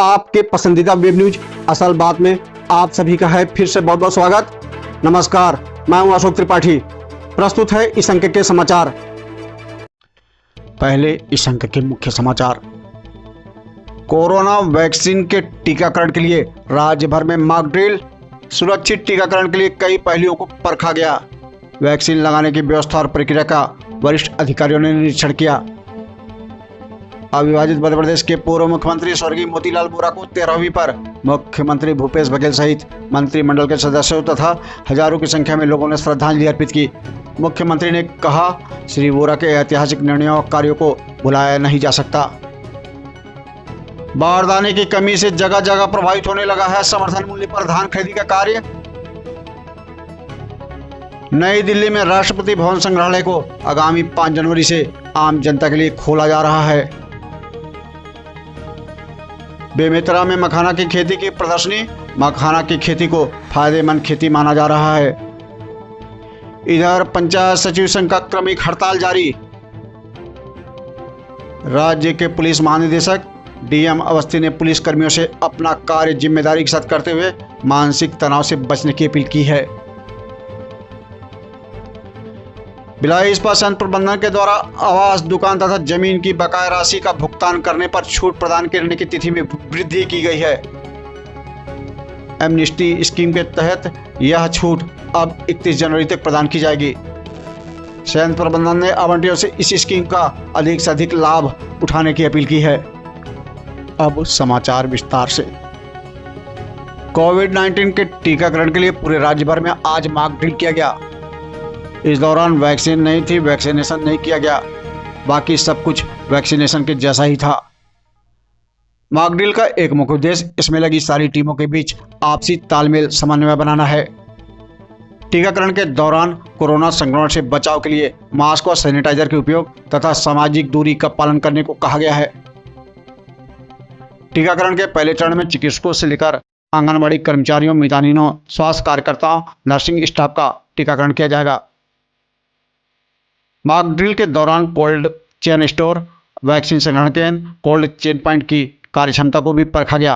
आपके पसंदीदा web news असल बात में आप सभी का है फिर से बहुत बहुत स्वागत। नमस्कार, मैं हूं अशोक त्रिपाठी। प्रस्तुत है इस अंक के समाचार। पहले इस अंक के मुख्य समाचार। कोरोना वैक्सीन के टीकाकरण के लिए राज्य भर में मॉक ड्रिल। सुरक्षित टीकाकरण के लिए कई पहलुओं को परखा गया। वैक्सीन लगाने की व्यवस्था और प्रक्रिया का वरिष्ठ अधिकारियों ने निरीक्षण किया। अविभाजित मध्य प्रदेश के पूर्व मुख्यमंत्री स्वर्गीय मोतीलाल वोरा को 13वीं पर मुख्यमंत्री भूपेश बघेल सहित मंत्रिमंडल के सदस्यों तथा हजारों की संख्या में लोगों ने श्रद्धांजलि अर्पित की। मुख्यमंत्री ने कहा, श्री वोरा के ऐतिहासिक निर्णयों और कार्यों को भुलाया नहीं जा सकता। बारदाने की कमी से जगह जगह प्रभावित होने लगा है समर्थन मूल्य पर धान खरीदी का कार्य। नई दिल्ली में राष्ट्रपति भवन संग्रहालय को आगामी 5 जनवरी से आम जनता के लिए खोला जा रहा है। बेमेतरा में मखाना की खेती की प्रदर्शनी। मखाना की खेती को फायदेमंद खेती माना जा रहा है। इधर पंचायत सचिव संघ का क्रमिक हड़ताल जारी। राज्य के पुलिस महानिदेशक डीएम अवस्थी ने पुलिस कर्मियों से अपना कार्य जिम्मेदारी के साथ करते हुए मानसिक तनाव से बचने की अपील की है। भिलाई इस्पात संयंत्र प्रबंधन के द्वारा आवास, दुकान तथा जमीन की बकाया राशि का भुगतान करने पर छूट प्रदान करने की तिथि में वृद्धि की गई है। एमनेस्टी स्कीम के तहत यह छूट अब 31 जनवरी तक प्रदान की जाएगी। संयंत्र प्रबंधन ने आवंटियों से इस स्कीम का अधिक से अधिक लाभ उठाने की अपील की है। अब समाचार विस्तार से। कोविड-19 के टीकाकरण के लिए पूरे राज्य भर में आज मॉक ड्रिल किया गया। इस दौरान वैक्सीन नहीं थी, वैक्सीनेशन नहीं किया गया, बाकी सब कुछ वैक्सीनेशन के जैसा ही था। मॉक ड्रिल का एक मुख्य उद्देश्य इसमें लगी सारी टीमों के बीच आपसी तालमेल समन्वय बनाना है। टीकाकरण के दौरान कोरोना संक्रमण से बचाव के लिए मास्क और सैनिटाइजर के उपयोग तथा सामाजिक दूरी का पालन करने को कहा गया है। टीकाकरण के पहले चरण में चिकित्सकों से लेकर आंगनबाड़ी कर्मचारियों, मितानिनों, स्वास्थ्य कार्यकर्ताओं, नर्सिंग स्टाफ का टीकाकरण किया जाएगा। मॉक ड्रिल के दौरान कोल्ड चेन स्टोर, वैक्सीन संग्रहण केंद्र, कोल्ड चेन पॉइंट की कार्यक्षमता को भी परखा गया।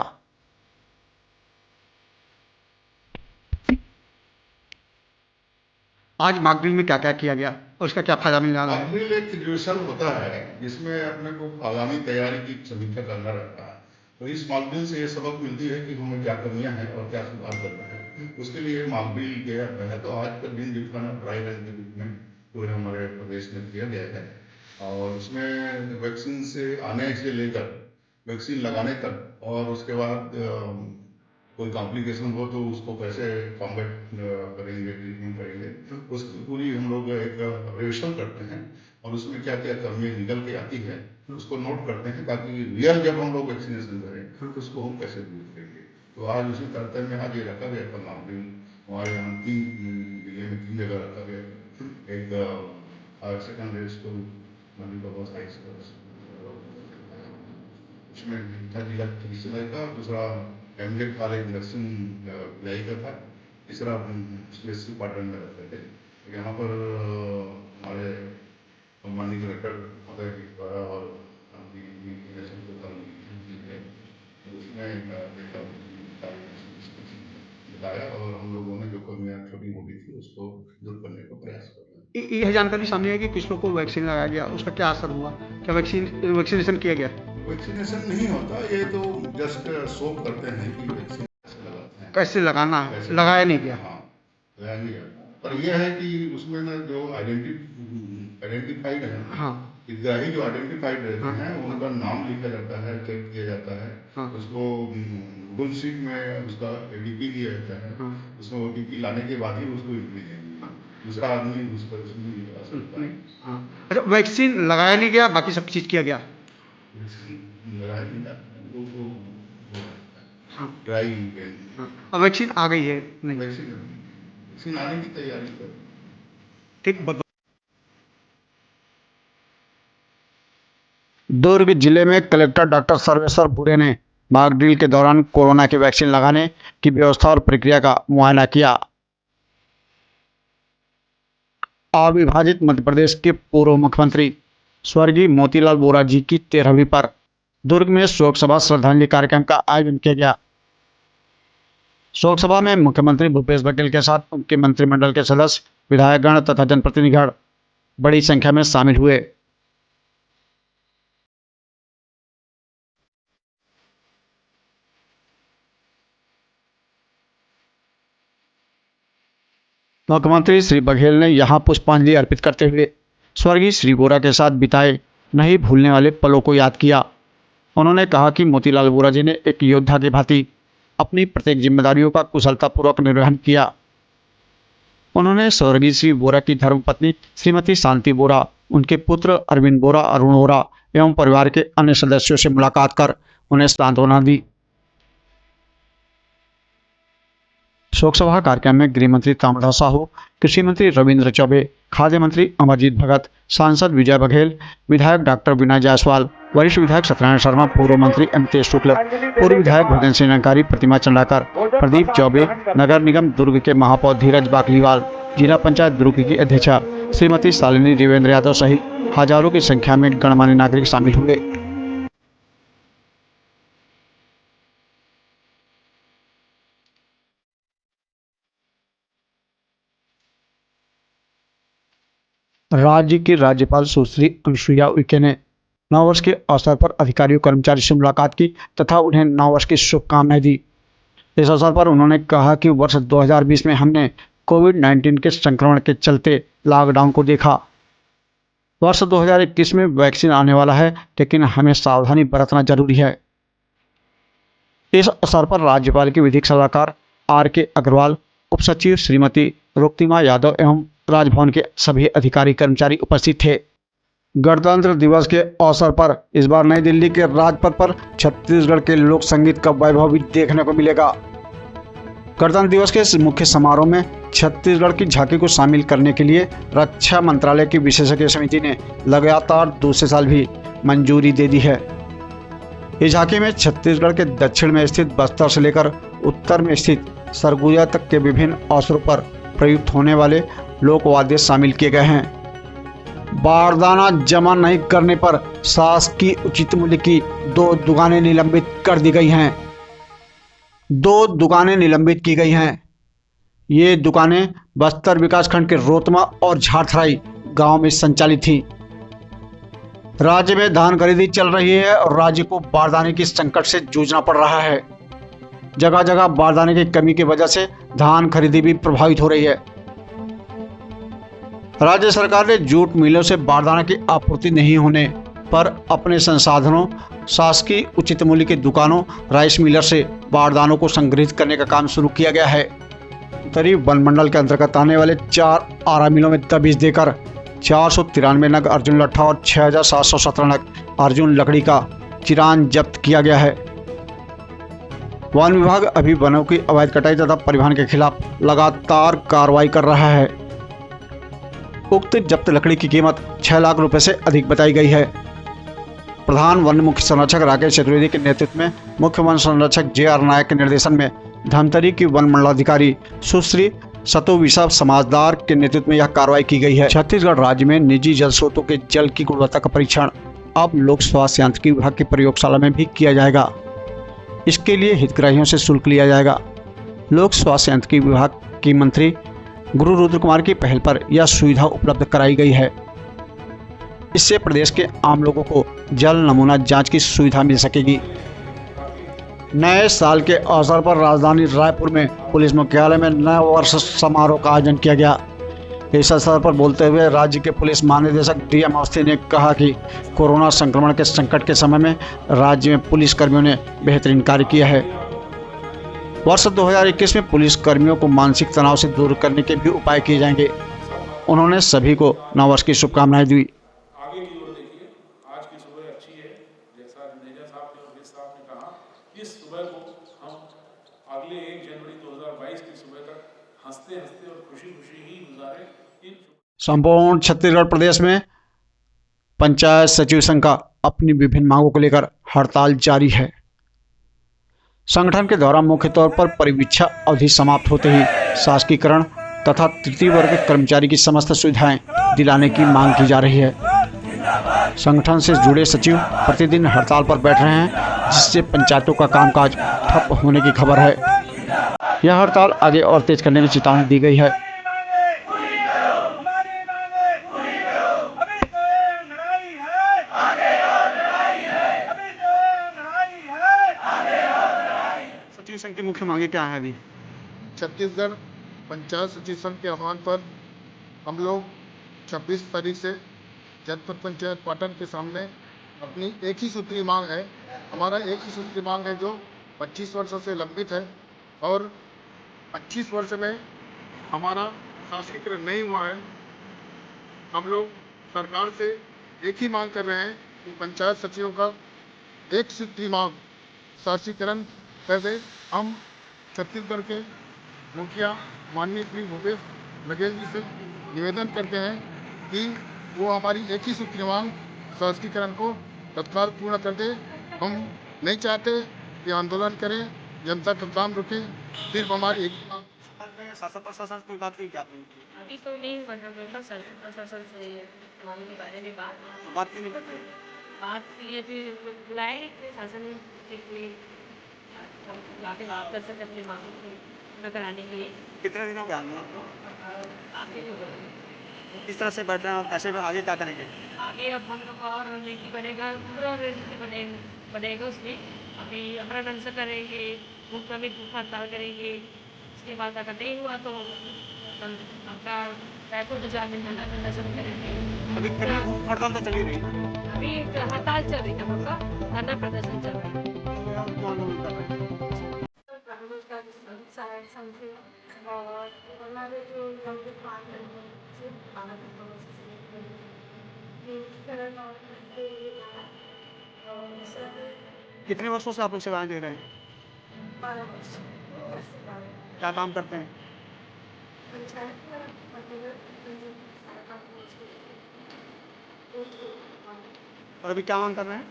आज मॉक ड्रिल में क्या क्या किया गया और उसका क्या फायदा मिल रहा है? मॉक ड्रिल एक सिचुएशन होता है जिसमें अपने को आगामी तैयारी की समीक्षा करना रहता है। तो इस मॉक ड्रिल से ये सबक मिलती है कि हमें क्या कमियां हैं और क्या सुधार करना है। उसके लिए मॉक ड्रिल किया जाता है। तो आज का दिन जितना ड्राई रन के रूप में पूरे हमारे प्रदेश में किया गया है और उसमें वैक्सीन से आने से लेकर वैक्सीन लगाने तक और उसके बाद कोई कॉम्प्लिकेशन हो तो उसको कैसे कॉम्बैट करेंगे, ट्रीटमेंट करेंगे, उसकी पूरी हम लोग एक रिविजन करते हैं और उसमें क्या क्या कमियां निकल के आती है उसको नोट करते हैं ताकि रियल जब हम लोग वैक्सीनेशन करें तो उसको हम कैसे दूर करेंगे। तो आज उसी तरह में आज ये रखा गया था मॉक ड्रिल। हमारे यहाँ 3 जिले में 3 जगह रखा गया। एक higher secondary school multipurpose high school उसमें था जिला चिकित्सालय का, दूसरा एमजेड कॉलेज नर्सिंग भिलाई का था, तीसरा सीएससी पाटन में रखते थे। यहाँ पर हमारे माननीय कलेक्टर महोदय के द्वारा और उसमें बताया और हम लोगों ने जो कमियां छोटी मोटी थी उसको दूर करने का प्रयास कर। यह जानकारी सामने आई कि कुछ लोग को वैक्सीन लगाया गया, उसका क्या असर हुआ? क्या वैक्सीनेशन किया गया? वैक्सीनेशन नहीं होता, ये तो जस्ट शो करते हैं कि वैक्सीन कैसे लगाते हैं, कैसे लगाना है, लगाया नहीं गया। हाँ, लगाया नहीं गया। पर यह है कि उसमें ना जो आइडेंटिफाइड है, हाँ, हितग्राही जो आइडेंटिफाइड रहते हैं उनका नाम लिखा जाता है, चेक किया जाता है। हाँ, उसको गुड शीट में उसका एडीपी दिया जाता है। हाँ, उसको ओटीपी लाने के बाद ही उसको एंट्री देंगे, दूसरा आदमी उस पर उसमें नहीं लगा सकता है। हाँ। अच्छा, वैक्सीन लगाया नहीं गया, बाकी सब चीज़ किया गया। लगाया नहीं गया, हाँ, ड्राई हाँ। अब वैक्सीन आ गई है नहीं? वैक्सीन आने की तैयारी कर। ठीक। दुर्ग जिले में कलेक्टर डॉक्टर सर्वेश्वर भूरे ने मॉक ड्रिल के दौरान कोरोना की वैक्सीन लगाने की व्यवस्था और प्रक्रिया का मुआयना किया। अविभाजित मध्य प्रदेश के पूर्व मुख्यमंत्री स्वर्गीय मोतीलाल वोरा जी की 13वीं पर दुर्ग में शोक सभा श्रद्धांजलि कार्यक्रम का आयोजन किया गया। शोक सभा में मुख्यमंत्री भूपेश बघेल के साथ उनके मंत्रिमंडल के सदस्य, विधायकगण तथा जनप्रतिनिधिगण बड़ी संख्या में शामिल हुए। मुख्यमंत्री श्री बघेल ने यहां पुष्पांजलि अर्पित करते हुए स्वर्गीय श्री वोरा के साथ बिताए नहीं भूलने वाले पलों को याद किया। उन्होंने कहा कि मोतीलाल वोरा जी ने एक योद्धा की भांति अपनी प्रत्येक जिम्मेदारियों का कुशलतापूर्वक निर्वहन किया। उन्होंने स्वर्गीय श्री वोरा की धर्मपत्नी श्रीमती शांति वोरा, उनके पुत्र अरविंद वोरा, अरुण वोरा एवं परिवार के अन्य सदस्यों से मुलाकात कर उन्हें सांत्वना दी। शोक सभा कार्यक्रम में गृह मंत्री ताम्रध्वज साहू, कृषि मंत्री रविंद्र चौबे, खाद्य मंत्री अमरजीत भगत, सांसद विजय बघेल, विधायक डॉक्टर विनय जायसवाल, वरिष्ठ विधायक सत्यनारायण शर्मा, पूर्व मंत्री अमितेश शुक्ल, पूर्व विधायक भूदेन सिंह अंकारी, प्रतिमा चंडाकर, प्रदीप चौबे, नगर निगम दुर्ग के महापौर धीरज बाकलीवाल, जिला पंचायत दुर्ग की अध्यक्षा श्रीमती शालिनी देवेंद्र यादव सहित हजारों की संख्या में गणमान्य नागरिक शामिल हुए। राज्य की राज्यपाल सुश्री अनुसुईया उइके ने नववर्ष के अवसर पर अधिकारियों कर्मचारी से मुलाकात की तथा उन्हें नववर्ष की शुभकामनाएं दी। इस अवसर पर उन्होंने कहा कि वर्ष 2020 में हमने कोविड-19 के संक्रमण के चलते लॉकडाउन को देखा। वर्ष 2021 में वैक्सीन आने वाला है, लेकिन हमें सावधानी बरतना जरूरी है। इस अवसर पर राज्यपाल के विधिक सलाहकार R.K. अग्रवाल, उप सचिव श्रीमती रुक्तिमा यादव एवं राजभवन के सभी अधिकारी कर्मचारी उपस्थित थे। गणतंत्र दिवस के अवसर पर इस बार नई दिल्ली के राजपथ पर छत्तीसगढ़ के लोक संगीत का वैभव भी देखने को मिलेगा। गणतंत्र दिवस के मुख्य समारोह में छत्तीसगढ़ की झांकी को शामिल करने के लिए रक्षा मंत्रालय की विशेषज्ञ समिति ने लगातार दूसरे साल भी मंजूरी दे दी है। इस झांकी में छत्तीसगढ़ के दक्षिण में स्थित बस्तर से लेकर उत्तर में स्थित सरगुजा तक के विभिन्न अवसरों पर प्रयुक्त होने वाले लोकवाद्य शामिल किए गए हैं। बारदाना जमा नहीं करने पर शासकीय उचित मूल्य की 2 दुकानें निलंबित कर दी गई हैं। 2 दुकानें निलंबित की गई हैं। ये दुकानें बस्तर विकासखंड के रोतमा और झारथराई गांव में संचालित थी। राज्य में धान खरीदी चल रही है और राज्य को बारदाने की संकट से जूझना पड़ रहा है। जगह जगह बारदाने की कमी की वजह से धान खरीदी भी प्रभावित हो रही है। राज्य सरकार ने जूट मिलों से बारदाने की आपूर्ति नहीं होने पर अपने संसाधनों, शासकीय उचित मूल्य की दुकानों, राइस मिलर से बारदानों को संग्रहित करने का काम शुरू किया गया है। उत्तरी वन मंडल के अंतर्गत आने वाले 4 आरा मिलों में दबिश देकर 493 नग अर्जुन लट्ठा और 6717 नग अर्जुन लकड़ी का चिरान जब्त किया गया है। वन विभाग अभी वनों की अवैध कटाई तथा परिवहन के खिलाफ लगातार कार्रवाई कर रहा है। उक्त जब्त लकड़ी की कीमत 6 लाख रुपए से अधिक बताई गई है। प्रधान वन मुख्य संरक्षक राकेश चतुर्वेदी के नेतृत्व में मुख्य वन संरक्षक JR नायक के निर्देशन में धमतरी की वन मंडलाधिकारी सुश्री सतोविशा समाजदार के नेतृत्व में यह कार्रवाई की गई है। छत्तीसगढ़ राज्य में निजी जल स्रोतों के जल की गुणवत्ता का परीक्षण अब लोक स्वास्थ्य यांत्रिकी विभाग की प्रयोगशाला में भी किया जाएगा। इसके लिए हितग्राहियों से शुल्क लिया जाएगा। लोक स्वास्थ्य यांत्रिकी विभाग की मंत्री गुरु रुद्र कुमार की पहल पर यह सुविधा उपलब्ध कराई गई है। इससे प्रदेश के आम लोगों को जल नमूना जांच की सुविधा मिल सकेगी। नए साल के अवसर पर राजधानी रायपुर में पुलिस मुख्यालय में नया वर्ष समारोह का आयोजन किया गया। इस अवसर पर बोलते हुए राज्य के पुलिस महानिदेशक DM अवस्थी ने कहा कि कोरोना संक्रमण के संकट के समय में राज्य में पुलिस कर्मियों ने बेहतरीन कार्य किया है। वर्ष 2021 में पुलिस कर्मियों को मानसिक तनाव से दूर करने के भी उपाय किए जाएंगे। उन्होंने सभी को नववर्ष की शुभकामनाएं दी। आगे की ओर देखिए, आज की सुबह अच्छी है, जैसा मैनेजर साहब ने और विस साहब ने कहा, इस सुबह को हम अगले 1 जनवरी 2022 की सुबह तक हंसते हंसते और खुशी खुशी ही गुजारें। संपूर्ण छत्तीसगढ़ प्रदेश में पंचायत सचिव संघ का अपनी विभिन्न मांगों को लेकर हड़ताल जारी है। संगठन के द्वारा मुख्य तौर पर परिवीक्षा अवधि समाप्त होते ही शासकीकरण तथा तृतीय वर्ग के कर्मचारी की समस्त सुविधाएं दिलाने की मांग की जा रही है। संगठन से जुड़े सचिव प्रतिदिन हड़ताल पर बैठ रहे हैं, जिससे पंचायतों का कामकाज ठप होने की खबर है। यह हड़ताल आगे और तेज करने में चेतावनी दी गई है। सचिव संघ की मुख्य मांगे क्या है अभी? छत्तीसगढ़ पंचायत सचिव संघ के आह्वान पर हम लोग 26 तारीख से जनपद पंचायत पाटन के सामने अपनी एक ही सूत्री मांग है। हमारा एक ही सूत्री मांग है जो 25 वर्षों से लंबित है और 25 वर्ष में हमारा शासकीकरण नहीं हुआ है। हम लोग सरकार से एक ही मांग कर रहे हैं कि पंचायत सचिवों का एक सूत्री मांग शासकीकरण कर दे। हम छत्तीसगढ़ के मुखिया माननीय श्री भूपेश बघेल जी से निवेदन करते हैं कि वो हमारी एक ही सूत्री मांग शासकीकरण को तत्काल पूर्ण कर दे। हम नहीं चाहते कि आंदोलन करें, जनता का काम रुके, सिर्फ हमारी एक ही मांग। शासन प्रशासन की बात की क्या? अभी तो नहीं बना मेरा प्रशासन से मांग के बारे में बात क्यों नहीं करते? बात के लिए फिर बुलाए शासन लाके बात कर सकते अपनी मांगों को पूरा कराने के लिए। कितने दिनों के आंदोलन? आगे किस तरह से बैठ रहे हैं और कैसे आगे क्या करेंगे? आगे अब हम लोग और रणनीति बनेगा, पूरा रणनीति बनेगा उसमें। अभी अपहरण अनशन करेंगे, भूख हड़ताल करेंगे। उसके बाद अगर नहीं हुआ तो आपका रायपुर बाजार में धरना प्रदर्शन करेंगे। अभी हड़ताल तो चली रही है। अभी हड़ताल चल रही है, हम लोग का धरना प्रदर्शन चल रहा है। और हमारे जो कितने वर्षों से आप लोग सेवाएं दे रहे हैं? क्या काम करते हैं? और अभी क्या मांग कर रहे हैं?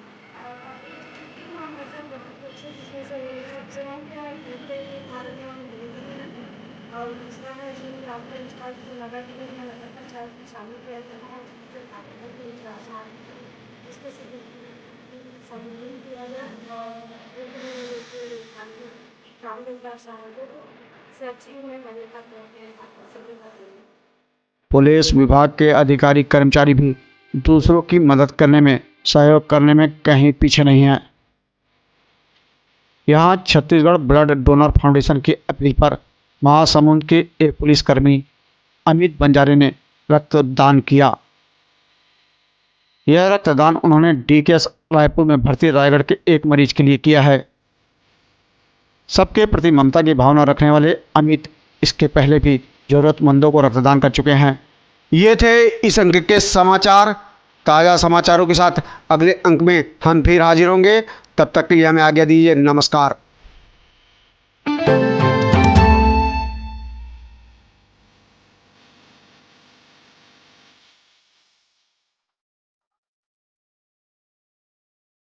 और दूसरा है जो आपका विस्तार जो नगर निगम में नगर पंचायत में शामिल किया जाना है, इसको सम्मिलित किया गया और सचिव में मान्यता पुलिस विभाग के अधिकारी कर्मचारी भी दूसरों की मदद करने में, सहयोग करने में कहीं पीछे नहीं है। यहाँ छत्तीसगढ़ ब्लड डोनर फाउंडेशन की अपील पर महासमुंद के एक पुलिसकर्मी अमित बंजारे ने रक्तदान किया। यह रक्तदान उन्होंने डीकेएस रायपुर में भर्ती रायगढ़ के एक मरीज के लिए किया है। सबके प्रति ममता की भावना रखने वाले अमित इसके पहले भी जरूरतमंदों को रक्तदान कर चुके हैं। ये थे इस अंक के समाचार। ताज़ा समाचारों के साथ अगले अंक में हम फिर हाजिर होंगे। तब तक के लिए हमें आज्ञा दीजिए। नमस्कार।